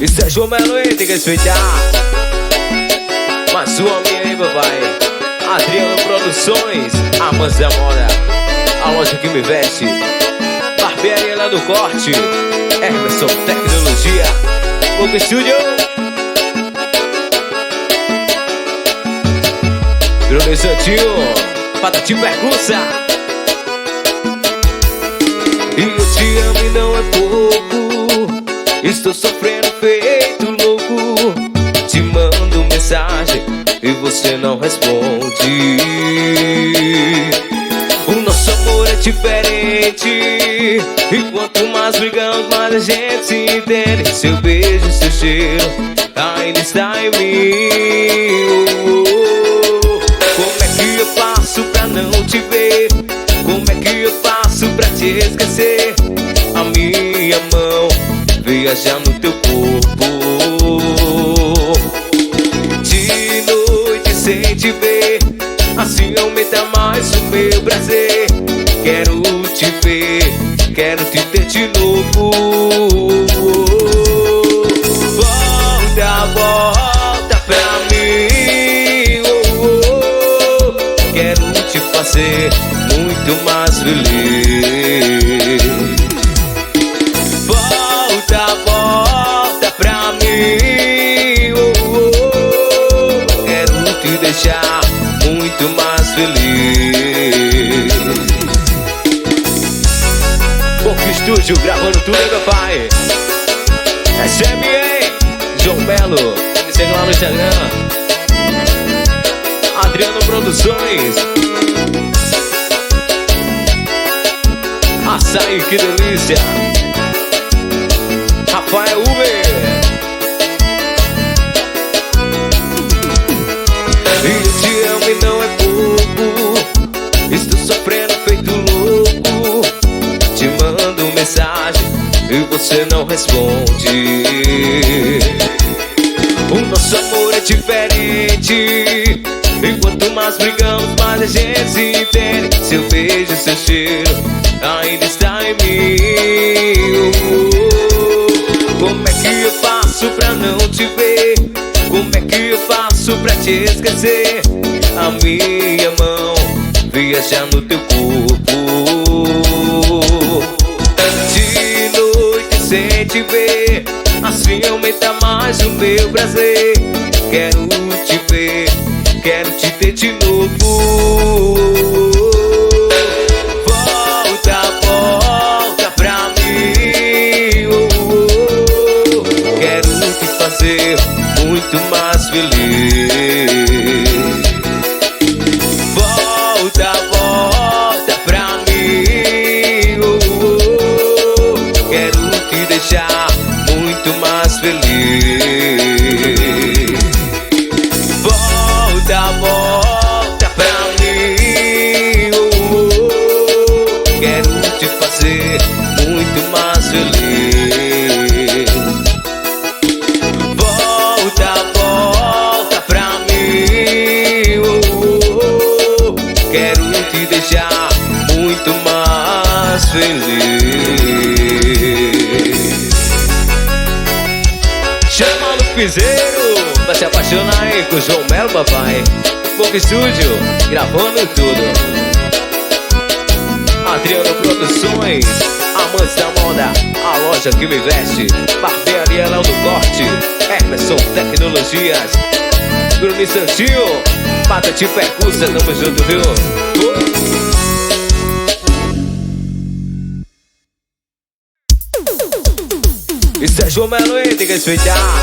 Isso é João Melo, tem que respeitar. Mais uma minha aí, papai. Adriano Produções, Amantes da Moda, a loja que me veste. Barbearia lá do corte, Emerson Tecnologia, Boca Studio. Bruno Santinho, Patati Percussa. E eu te amo e não é pouco. Estou sofrendo feito louco. Te mando mensagem e você não responde. O nosso amor é diferente. E quanto mais brigamos, mais a gente se entende. Seu beijo, seu cheiro ainda está em mim. Como é que eu faço pra não te ver? Como é que eu faço pra te esquecer? A minha mão viajar no teu corpo. De noite sem te ver, assim aumenta mais o meu prazer. Quero te ver, quero te ter de novo. Volta, volta pra mim. Quero te fazer muito mais feliz. Volta, volta pra mim. Quero te deixar muito mais feliz. Boca Estúdio gravando tudo, hein, meu pai? SMA, João Melo, me segue lá no Instagram. Adriano Produções. Açaí, que delícia. Rafael Uber. Eu te amo e não é pouco. Estou sofrendo feito louco. Te mando mensagem e você não responde. O nosso amor é diferente. E quanto mais brigamos, mais a gente se entende. Seu beijo, seu cheiro ainda está em mim. Como é que eu faço pra não te ver? Como é que eu faço pra te esquecer? A minha mão viajar no teu corpo. De noite sem te ver, assim aumenta mais o meu prazer. Quero te ver, quero te ter de novo. Volta, volta pra mim. Quero te fazer muito mais feliz. Volta, volta pra mim. Quero te deixar muito mais feliz. Volta, volta pra mim. Quero te fazer muito mais feliz. Volta, volta pra mim. Quero te deixar muito mais feliz. Chama no piseiro, vai se apaixonar aí com o João Melo, papai. Boca Studio, gravando tudo. Adriano Produções, Amantes da Moda, a loja que me veste. Barbearia lá do corte, Emerson Tecnologias, Bruno Santinho, Patati Percussa, tamo junto, viu? Isso é João Melo, tem que respeitar.